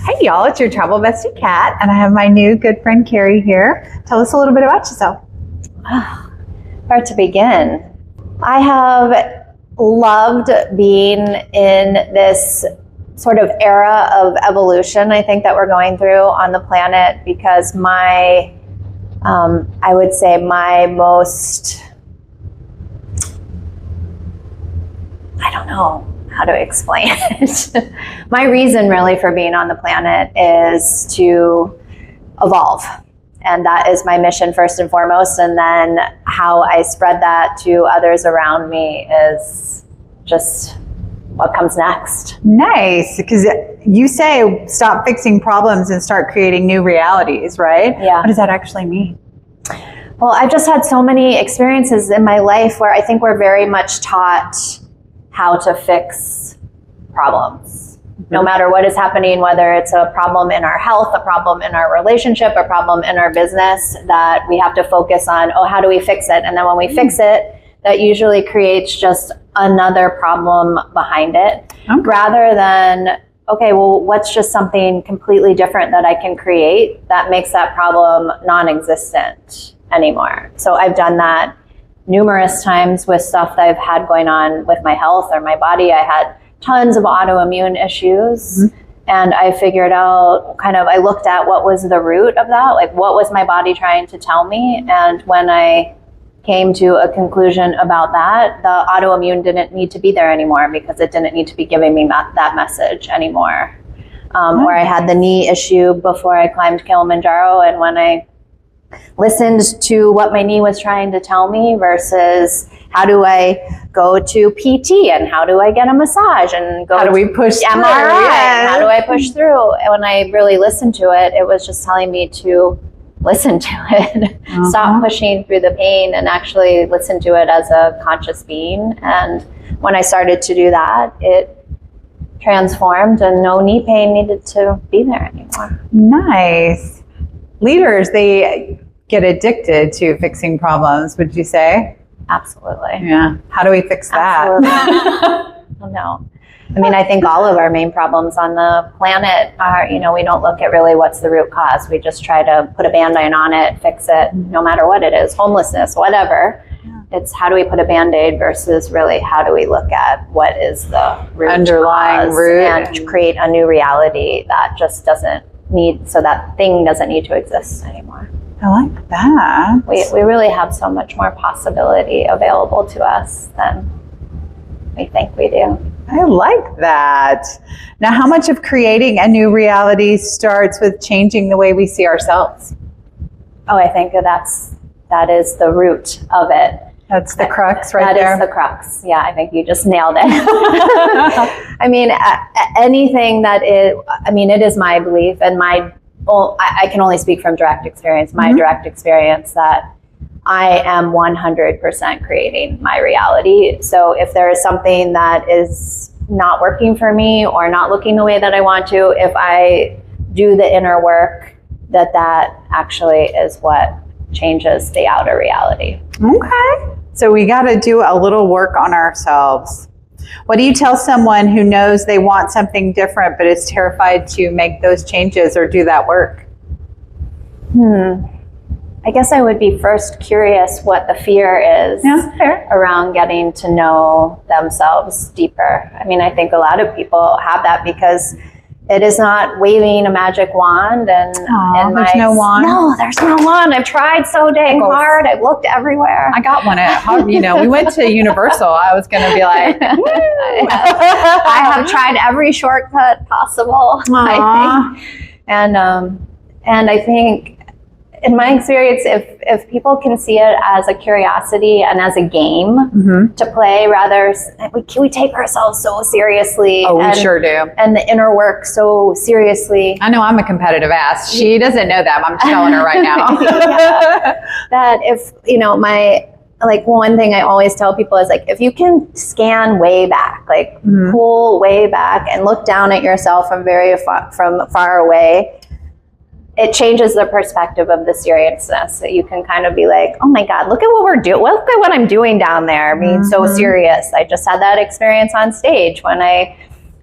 Hey y'all, it's your travel bestie Kat, and I have my new good friend Kerry here. Tell us a little bit about yourself. Where to begin? I have loved being in this sort of era of evolution, I think, that we're going through on the planet, because I would say my most, I don't know how to explain it. My reason really for being on the planet is to evolve. And that is my mission first and foremost. And then how I spread that to others around me is just what comes next. Nice, because you say stop fixing problems and start creating new realities, right? Yeah. What does that actually mean? Well, I've just had so many experiences in my life where I think we're very much taught how to fix problems. No matter what is happening, whether it's a problem in our health, a problem in our relationship, a problem in our business, that we have to focus on, how do we fix it? And then when we fix it, that usually creates just another problem behind it, rather than, what's just something completely different that I can create that makes that problem non-existent anymore. So I've done that numerous times with stuff that I've had going on with my health or my body. I had tons of autoimmune issues, and I figured out I looked at what was the root of that, like what was my body trying to tell me. And when I came to a conclusion about that, the autoimmune didn't need to be there anymore, because it didn't need to be giving me that message anymore. Or I had the knee issue before I climbed Kilimanjaro, and when I listened to what my knee was trying to tell me versus how do I go to PT and how do I get a massage and go How do we push MRI, through? Yes. How do I push through? And when I really listened to it, it was just telling me to listen to it, stop pushing through the pain and actually listen to it as a conscious being. And when I started to do that, it transformed and no knee pain needed to be there anymore. Nice. Leaders, they get addicted to fixing problems, would you say? Absolutely. Yeah. How do we fix that? Absolutely. No. I mean, I think all of our main problems on the planet are, we don't look at really what's the root cause. We just try to put a Band-Aid on it, fix it, no matter what it is, homelessness, whatever. Yeah. It's how do we put a Band-Aid versus really how do we look at what is the root underlying root and create a new reality that just doesn't need, so that thing doesn't need to exist anymore. I like that. We really have so much more possibility available to us than we think we do. I like that. Now, how much of creating a new reality starts with changing the way we see ourselves? I think that is the root of it. That's the crux right there. That is the crux. Yeah, I think you just nailed it. I mean, anything that is, it is my belief and I can only speak from direct experience, my direct experience, that I am 100% creating my reality. So if there is something that is not working for me or not looking the way that I want to, if I do the inner work, that actually is what changes the outer reality. Okay. So we got to do a little work on ourselves. What do you tell someone who knows they want something different but is terrified to make those changes or do that work? I guess I would be first curious what the fear is around getting to know themselves deeper. I mean, I think a lot of people have that because it is not waving a magic wand and there's no wand. No, there's no wand. I've tried so dang hard. I've looked everywhere. I got one at home. We went to Universal. I was going to be like, I have tried every shortcut possible. I think. And I think in my experience, if people can see it as a curiosity and as a game to play, rather, we take ourselves so seriously. We sure do. And the inner work so seriously. I know I'm a competitive ass. She doesn't know that. I'm telling her right now. That if, one thing I always tell people is if you can scan way back, pull way back and look down at yourself from far away, it changes the perspective of the seriousness. So you can kind of be like, oh my God, look at what we're doing. Look at what I'm doing down there, being so serious. I just had that experience on stage when I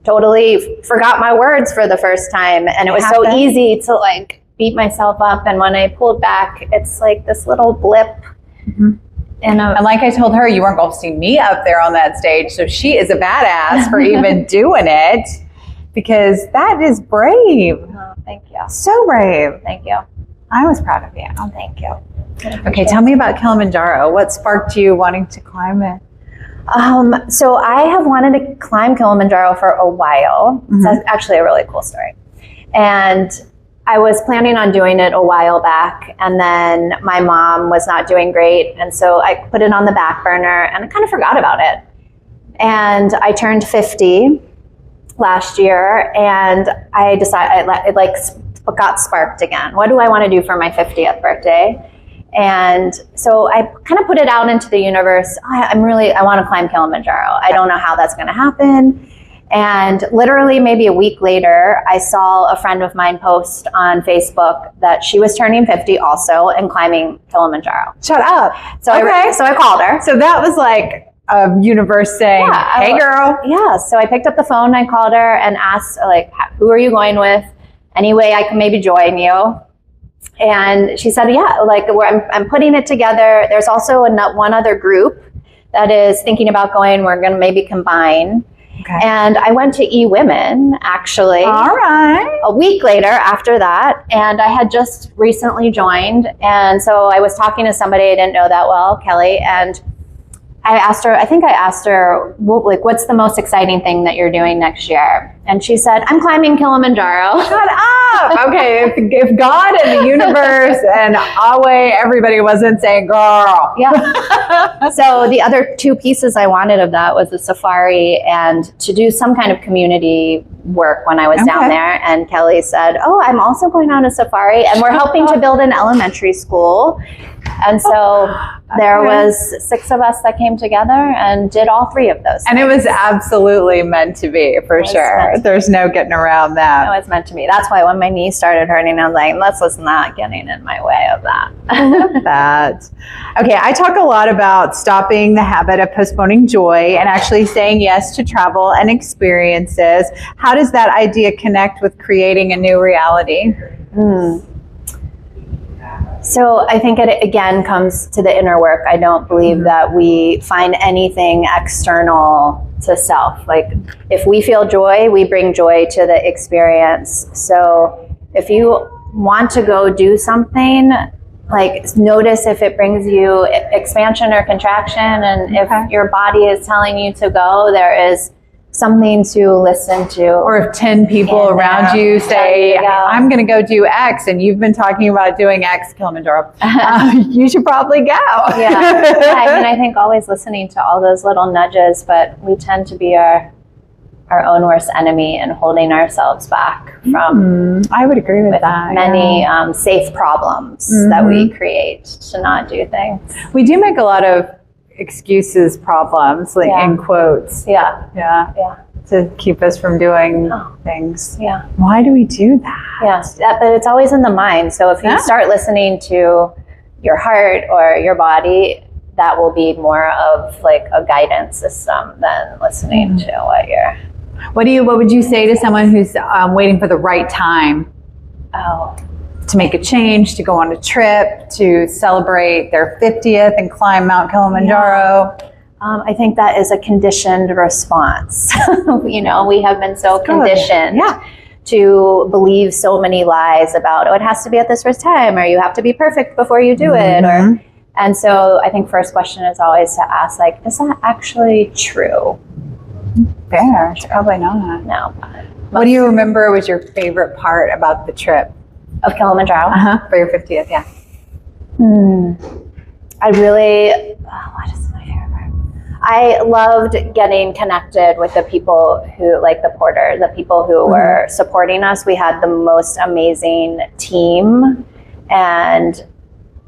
totally forgot my words for the first time. And it was so easy to like beat myself up. And when I pulled back, it's like this little blip. Mm-hmm. And like I told her, you weren't going to see me up there on that stage. So she is a badass for even doing it, because that is brave. Oh, thank you. So brave. Thank you. I was proud of you. Oh, thank you. Okay, tell me about Kilimanjaro. What sparked you wanting to climb it? So I have wanted to climb Kilimanjaro for a while. Mm-hmm. So that's actually a really cool story. And I was planning on doing it a while back, and then my mom was not doing great, and so I put it on the back burner, and I kind of forgot about it. And I turned 50 last year, and I decided it got sparked again. What do I want to do for my 50th birthday? And so I kind of put it out into the universe. I want to climb Kilimanjaro. I don't know how that's going to happen. And literally maybe a week later, I saw a friend of mine post on Facebook that she was turning 50 also and climbing Kilimanjaro. Shut up. So I called her. So that was like a universe saying, hey girl. Yeah. So I picked up the phone, I called her and asked, like, who are you going with? Any way I can maybe join you? And she said, yeah, like I'm putting it together. There's also one other group that is thinking about going. We're going to maybe combine. Okay. And I went to eWomen, actually. All right. A week later after that, and I had just recently joined. And so I was talking to somebody I didn't know that well, Kelly, and I asked her, what's the most exciting thing that you're doing next year? And she said, I'm climbing Kilimanjaro. Shut up. Okay, if God and the universe and Yahweh, everybody wasn't saying, girl. Yeah. So the other two pieces I wanted of that was the safari and to do some kind of community work when I was down there. And Kelly said, oh, I'm also going on a safari, and we're helping to build an elementary school. And so there was 6 of us that came together and did all 3 of those things. And it was absolutely meant to be, for sure. There's no getting around that. It was meant to be. That's why when my knee started hurting, I was like, let's not getting in my way of that. I love that. Okay, I talk a lot about stopping the habit of postponing joy and actually saying yes to travel and experiences. How does that idea connect with creating a new reality? So I think it again comes to the inner work. I don't believe that we find anything external to self. Like if we feel joy, we bring joy to the experience. So if you want to go do something, like notice if it brings you expansion or contraction, and if your body is telling you to go, there is something to listen to. Or if 10 people around you say, I'm going to go do X, and you've been talking about doing X, Kilimanjaro, you should probably go. I think always listening to all those little nudges, but we tend to be our own worst enemy and holding ourselves back from I would agree with that. Many safe problems that we create to not do things. We do make a lot of excuses, problems, like in quotes. To keep us from doing things. Why do we do that? But it's always in the mind. So if you start listening to your heart or your body, that will be more of like a guidance system than listening to what you're. What would you say to someone who's waiting for the right time? To make a change, to go on a trip, to celebrate their 50th and climb Mount Kilimanjaro? I think that is a conditioned response. We have been so conditioned to believe so many lies about, it has to be at this first time, or you have to be perfect before you do it. And so I think first question is always to ask, like, is that actually true? Fair. It's probably not. No. What do you remember was your favorite part about the trip? Of Kilimanjaro? For your 50th, I really, what is my favorite part? I loved getting connected with the people who, like the porter, the people who were supporting us. We had the most amazing team, and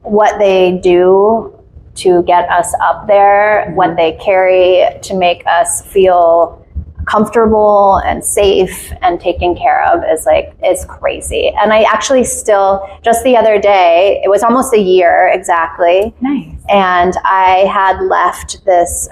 what they do to get us up there, what they carry to make us feel comfortable and safe and taken care of is crazy. And I actually still, just the other day, it was almost a year exactly. Nice. And I had left this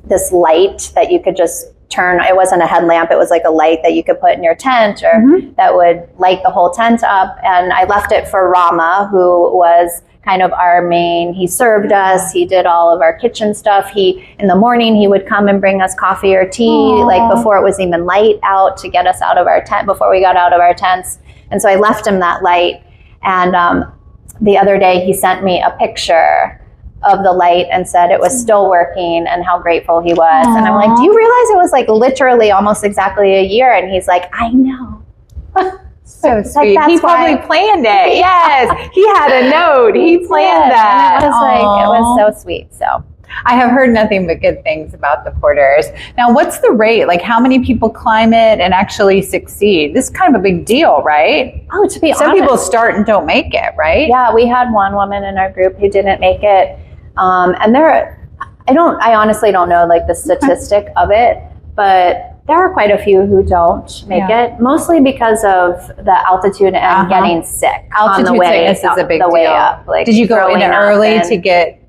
this light that you could just turn. It wasn't a headlamp. It was like a light that you could put in your tent, or that would light the whole tent up. And I left it for Rama, who was kind of our main, he served us, he did all of our kitchen stuff. In the morning, he would come and bring us coffee or tea, like before it was even light out, to get us out of our tent, before we got out of our tents. And so I left him that light. And the other day, he sent me a picture of the light and said it was still working and how grateful he was. And I'm like, do you realize it was like literally almost exactly a year? And he's like, I know. So sweet. He probably planned it. Yes. He had a note. He planned that. And it was so sweet. So I have heard nothing but good things about the porters. Now, what's the rate? Like, how many people climb it and actually succeed? This is kind of a big deal, right? Oh, to be honest. Some people start and don't make it, right? Yeah, we had one woman in our group who didn't make it. And I honestly don't know like the statistic of it, but there are quite a few who don't make it, mostly because of the altitude and getting sick. Altitude on the way, sickness is a big the way deal. up. Like, did you go in early to get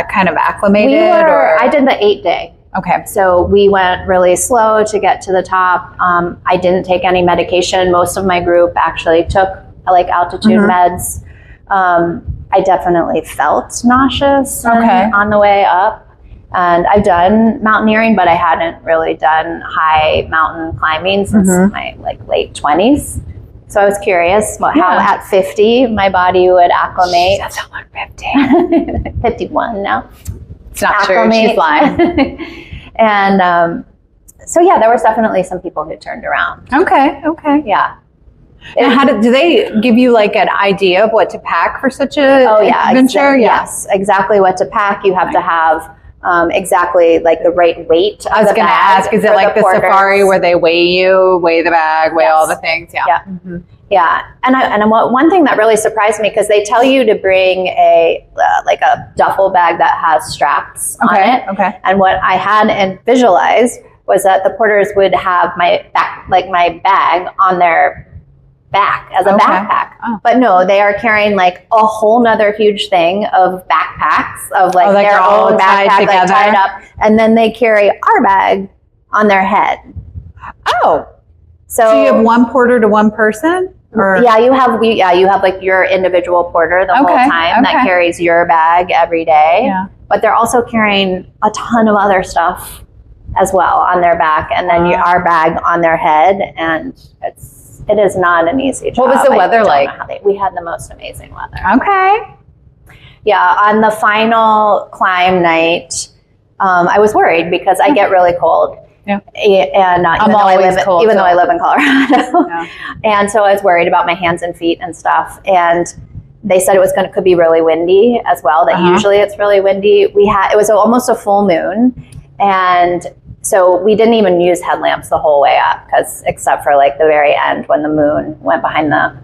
kind of acclimated? I did the 8-day. Okay. So we went really slow to get to the top. I didn't take any medication. Most of my group actually took like altitude meds. I definitely felt nauseous on the way up. And I've done mountaineering, but I hadn't really done high mountain climbing since my like late 20s. So I was curious how at 50 my body would acclimate. She doesn't look 50. 51 now. It's not true. She's lying. And so yeah, there was definitely some people who turned around. Okay. Yeah. And do they give you like an idea of what to pack for such a adventure? Yes, exactly what to pack. You have to have exactly like the right weight. I was going to ask, is it like the safari where they weigh the bag, weigh all the things? Yeah. Yeah. And one thing that really surprised me, because they tell you to bring a duffel bag that has straps on it. Okay. And what I had and visualized was that the porters would have my bag on their back as a backpack. But no, they are carrying like a whole nother huge thing of backpacks of like their own backpack tied up, and then they carry our bag on their head. So you have one porter to one person? Or? Yeah, you have like your individual porter the whole time that carries your bag every day. Yeah. But they're also carrying a ton of other stuff as well on their back, and then our bag on their head, and it is not an easy job. What was the weather like? We had the most amazing weather. Okay. Yeah, on the final climb night, I was worried because I get really cold. Yeah. And even though I live in Colorado. And so I was worried about my hands and feet and stuff. And they said it could be really windy as well, that usually it's really windy. It was almost a full moon. And so we didn't even use headlamps the whole way up, except for like the very end when the moon went behind the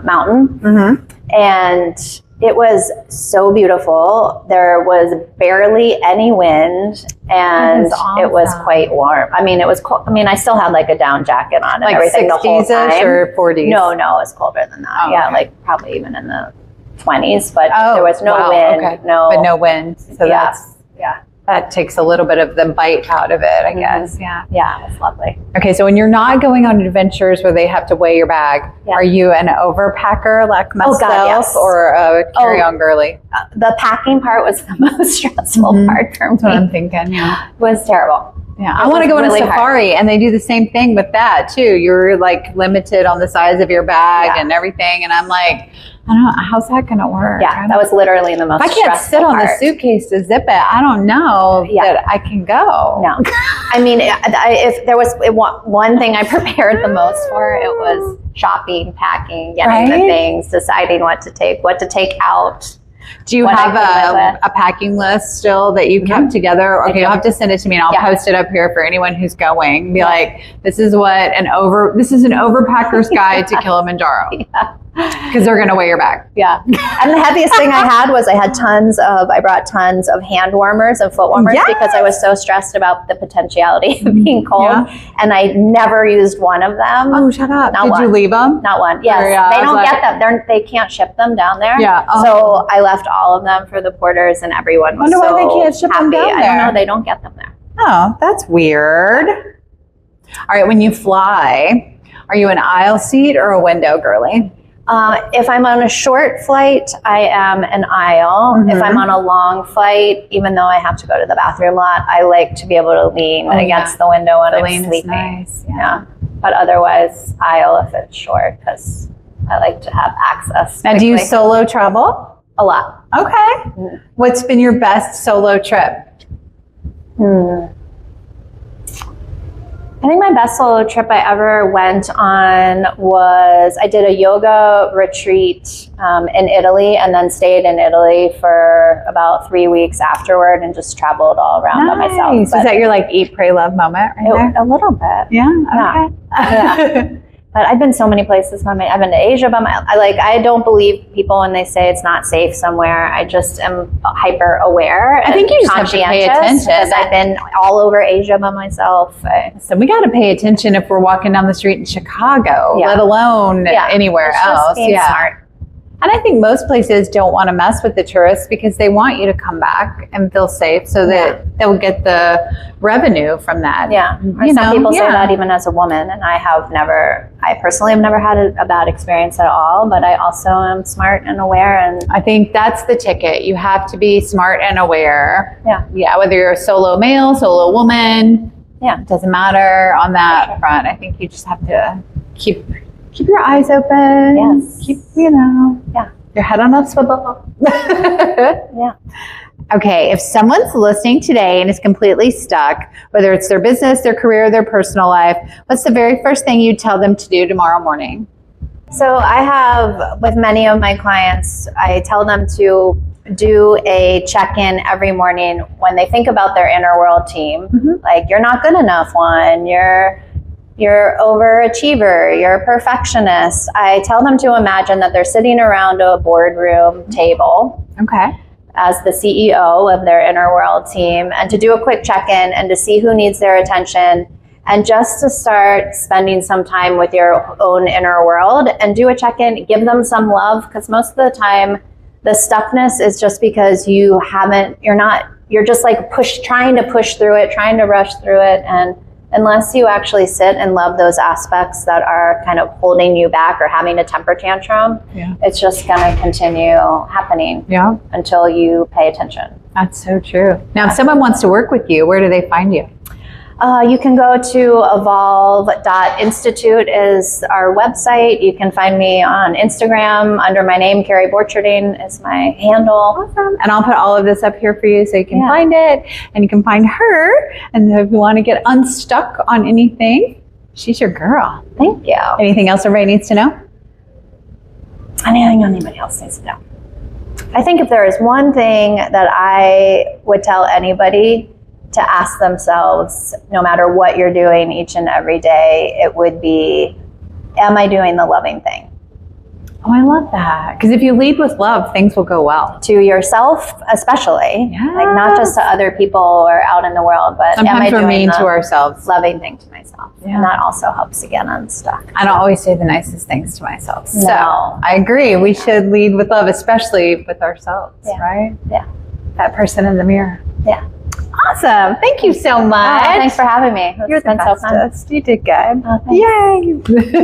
mountain. And it was so beautiful. There was barely any wind, and it was quite warm. I mean, it was cold. I mean, I still had like a down jacket on and like everything the whole time. Or 40s? No, it was colder than that. Like probably even in the 20s, but there was no wind. Okay. But no wind. So that takes a little bit of the bite out of it, I guess. Yeah, it was lovely. Okay, so when you're not going on adventures where they have to weigh your bag, are you an overpacker like myself, or a carry-on girly? The packing part was the most stressful part for me. That's what I'm thinking. Yeah, it was terrible. Yeah, I want to go on a safari, and they do the same thing with that too. You're like limited on the size of your bag and everything, and I'm like, I don't know, how's that going to work? Yeah, that was literally the most stressful part. If I can't sit on the suitcase to zip it, I don't know that I can go. No. I mean, if there was one thing I prepared the most for, it was shopping, packing, getting the things, deciding what to take out. Do you have a packing list still that you kept together? Okay, you'll have to send it to me, and I'll post it up here for anyone who's going. Be like, this is an overpacker's guide to Kilimanjaro. Because they're going to weigh your bag. Yeah. And the heaviest thing I had was I brought tons of hand warmers and foot warmers because I was so stressed about the potentiality of being cold. Yeah. And I never used one of them. Oh, shut up. Did you leave them? Not one. Yes. They don't get them. They can't ship them down there. Yeah. So I left all of them for the porters, and everyone was so happy. Why they can't ship them down there? I don't know. They don't get them there. Oh, that's weird. All right, when you fly, are you an aisle seat or a window girly? If I'm on a short flight, I am an aisle. Mm-hmm. If I'm on a long flight, even though I have to go to the bathroom a lot, I like to be able to lean against the window when I'm sleeping. Nice. Yeah. But otherwise, aisle if it's short, because I like to have access. Now, do you solo travel? A lot. Okay. What's been your best solo trip? I think my best solo trip I ever went on was I did a yoga retreat in Italy and then stayed in Italy for about 3 weeks afterward and just traveled all around by myself. Is that your like eat, pray, love moment right there? A little bit. Yeah. Okay. Yeah. But I've been so many places by I've been to Asia by I don't believe people when they say it's not safe somewhere. I just am hyper aware. I think you just have to pay attention. Because I've been all over Asia by myself. So we got to pay attention if we're walking down the street in Chicago, let alone anywhere else. Just being smart. And I think most places don't want to mess with the tourists because they want you to come back and feel safe so that they'll get the revenue from that. Yeah. Some people say that even as a woman, and I personally have never had a bad experience at all, but I also am smart and aware. And I think that's the ticket. You have to be smart and aware. Yeah. Yeah. Whether you're a solo male, solo woman. Yeah. It doesn't matter on that front. I think you just have to keep your eyes open. Yes. Keep, your head on a swivel. Yeah. Okay, if someone's listening today and is completely stuck, whether it's their business, their career, their personal life, what's the very first thing you tell them to do tomorrow morning? So I have, with many of my clients, I tell them to do a check-in every morning when they think about their inner world team. Mm-hmm. Like, you're not good enough one, you're overachiever, you're a perfectionist. I tell them to imagine that they're sitting around a boardroom table. Okay. As the CEO of their inner world team, and to do a quick check-in and to see who needs their attention, and just to start spending some time with your own inner world and do a check-in, give them some love, because most of the time the stuckness is just because you're just like trying to push through it, trying to rush through it, and unless you actually sit and love those aspects that are kind of holding you back or having a temper tantrum, it's just going to continue happening until you pay attention. That's so true. Now, if someone wants to work with you, where do they find you? You can go to evolve.institute is our website. You can find me on Instagram under my name, Kerry Borcherding is my handle. Awesome. And I'll put all of this up here for you so you can find it and you can find her. And if you want to get unstuck on anything, she's your girl. Thank you. Anything else everybody needs to know? Anything anybody else needs to know? I think if there is one thing that I would tell anybody to ask themselves, no matter what you're doing each and every day, it would be, am I doing the loving thing? Oh, I love that. Because if you lead with love, things will go well. To yourself, especially. Yes. Like, not just to other people or out in the world, but sometimes am I we're doing mean the to ourselves. Loving thing to myself. Yeah. And that also helps to get unstuck. I don't always say the nicest things to myself. No. So I agree. We should lead with love, especially with ourselves, right? Yeah. That person in the mirror. Yeah. Awesome. Thank you so much. Thanks for having me. You're the bestest. You did good. Oh, thanks. Yay.